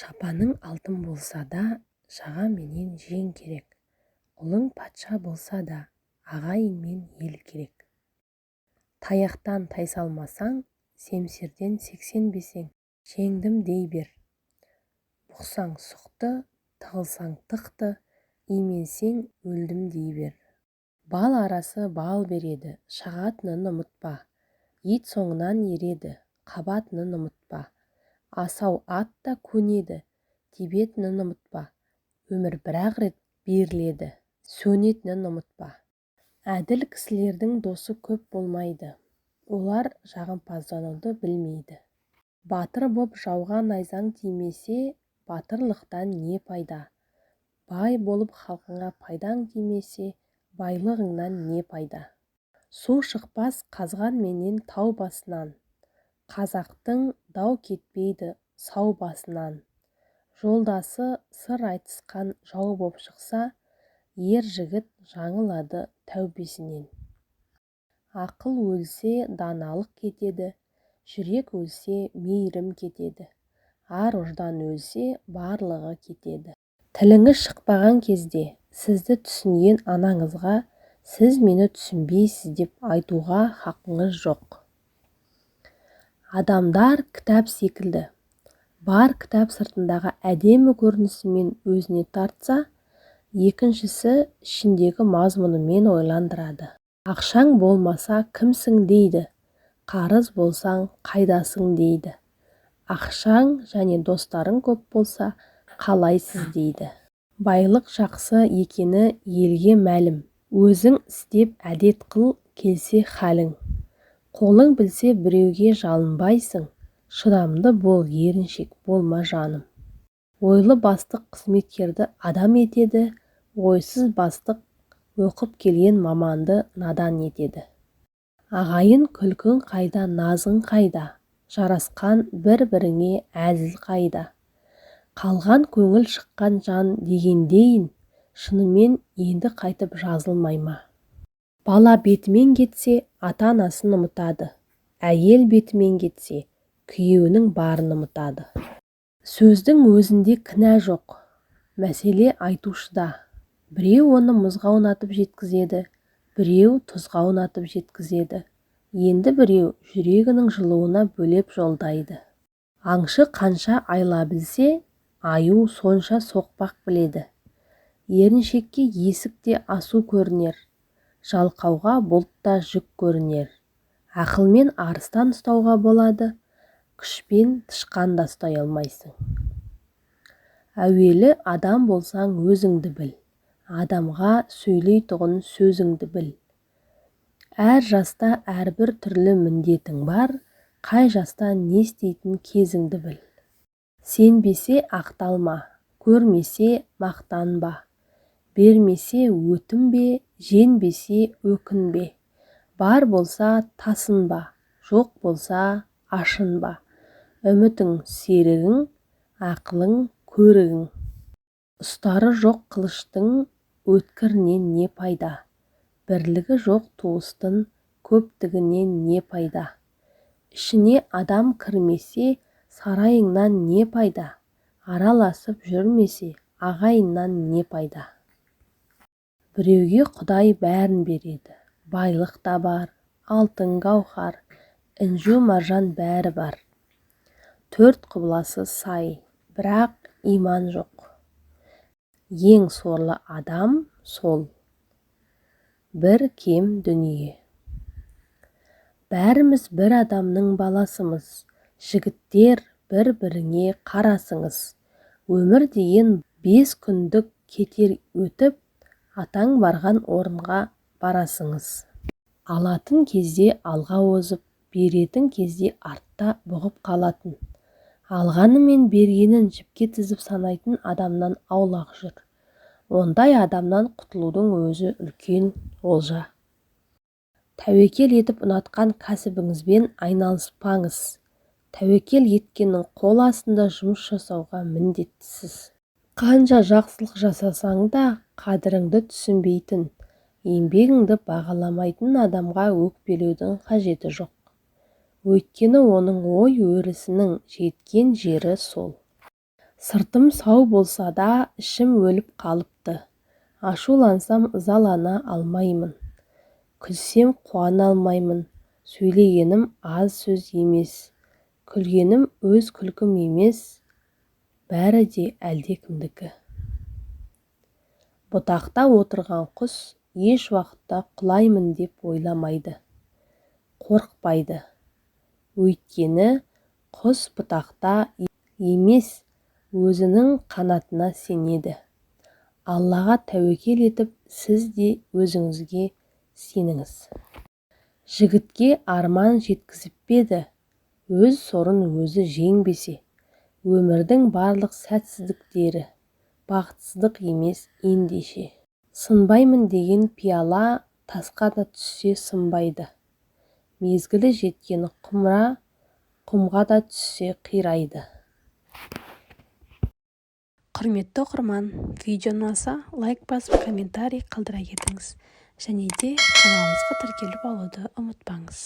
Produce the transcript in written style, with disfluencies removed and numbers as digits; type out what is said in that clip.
Шапаның алтын болса да, жаға менен жең керек. Ұлың патша болса да, ағайынмен ел керек. Таяқтан тайсалмасаң, семсерден сексенбесең, жеңдім дей бер. Бұқсаң сұқты, тығылсаң тықты, именсең өлдім дей бер. Бал арасы бал береді, шағатынын ұмытпа. Ит соңынан ереді, қабатынын ұмытпа. Асау ат та көнеді, тебетінін ұмытпа. Өмір бір-ақ рет беріледі, сөнетінін ұмытпа. Әділ кісілердің досы көп болмайды. Олар жағымпаздануды білмейді. Батыр боп жауға найзаң тимесе, батырлықтан не пайда? Бай болып халқыңа пайдаң тимесе, байлығыңнан не пайда? Су шықпас қазған менен тау басынан. Қазақтың дау кетпейді сау басынан. Жолдасы сыр айтысқан жау боп шықса, ер жігіт жаңылады тәубесінен. Ақыл өлсе даналық кетеді, жүрек өлсе мейірім кетеді. Ар-ұждан өлсе барлығы кетеді. Тіліңіз шықпаған кезде сізді түсінген анаңызға сіз мені түсінбейсіз деп айтуға хақыңыз жоқ. Адамдар кітап секілді. Бар кітап сыртындағы әдемі көрінісімен өзіне тартса, екіншісі ішіндегі мазмұнымен ойландырады. Ақшаң болмаса кімсің дейді, қарыз болсаң қайдасың дейді. Ақшаң және достарың көп болса қалайсыз дейді. Байлық жақсы екені елге мәлім. Өзің істеп әдет қыл келсе халің. Қолың білсе біреуге жалынбайсың, шыдамды бол еріншек болма жаным. Ойлы бастық қызметкерді адам етеді, ойсыз бастық оқып келген маманды надан етеді. Ағайын күлкің қайда, назың қайда, жарасқан бір-біріңе әзіл қайда. Қалған көңіл шыққан жан дегендейін, шынымен енді қайтып жазылмай ма? Бала бетімен кетсе, ата-анасын ұмытады. Әйел бетімен кетсе, күйеуінің барын ұмытады. Сөздің өзінде кінә жоқ. Мәселе айтушыда. Біреу оны мұзға ұнатып жеткізеді, біреу тұзға ұнатып жеткізеді. Енді біреу жүрегінің жылуына бөлеп жолдайды. Аңшы қанша айла білсе, аю сонша соқпақ біледі. Еріншекке есікте асу көрінер. Жалқауға бұлтта жүк көрінер. Ақылмен арыстан ұстауға болады, күшпен тышқан да ұстай алмайсың. Әуелі адам болсаң өзіңді біл, адамға сөйлейтұғын сөзіңді біл. Әр жаста әрбір түрлі міндетің бар, қай жаста не істейтін кезіңді біл. Сенбесе ақталма, көрмесе мақтанба. Бермесе өтінбе, женбесе өкінбе. Бар болса тасынба, жоқ болса ашынба. Үмітің серігің, ақылың көрігің. Ұстары жоқ қылыштың өткірінен не пайда? Бірлігі жоқ туыстың көптігінен не пайда? Ішіне адам кірмесе, сарайыңнан не пайда? Араласып жүрмесе, ағайыннан не пайда? Біреуге Құдай бәрін береді, байлық та бар, алтын гауһар, інжу маржан бәрі бар. Төрт құбыласы сай, бірақ иман жоқ. Ең сорлы адам сол. Бір кем дүние. Бәріміз бір адамның баласымыз, жігіттер бір-біріңе қарасыңыз. Өмір деген 5 күндік кетер өтіп, атаң барған орынға барасыңыз. Алатын кезде алға озып, беретін кезде артта бұғып қалатын. Алғаны мен бергенін жіпке тізіп санайтын адамнан аулақ жүр. Ондай адамнан құтылудың өзі үлкен олжа. Тәуекел етіп ұнатқан кәсібіңізбен айналыспаңыз. Тәуекел еткеннің қол астында жұмыс жасауға міндеттісіз. Қанша жақсылық жасасаң да қадіріңді түсінбейтін, еңбегіңді бағаламайтын адамға өкпелеудің қажеті жоқ. Өйткені оның ой өрісінің жеткен жері сол. Сыртым сау болса да, ішім өліп қалыпты. Ашулансам ызалана алмаймын. Күлсем қуана алмаймын. Сөйлегенім аз сөз емес. Күлгенім өз күлкім емес. Бәрі де әлдекімдікі. Бұтақта отырған құс еш уақытта құлаймын деп ойламайды. Қорықпайды. Өйткені құс бұтақта емес, өзінің қанатына сенеді. Аллаға тәуекел етіп, сіз де өзіңізге сеніңіз. Жігітке арман жеткізіп беді, өз сорын өзі жеңбесе, өмірдің барлық сәтсіздіктері бақытсыздық емес ендеше. Сынбаймын деген пиала тасқа да түссе сынбайды. Мезгілі жеткен құмыра құмға да түссе қирайды. Құрметті оқырман, видео ұнаса, лайк басып, комментарий қалдыра кетіңіз. Және де каналымызға тіркеліп алуды ұмытпаңыз.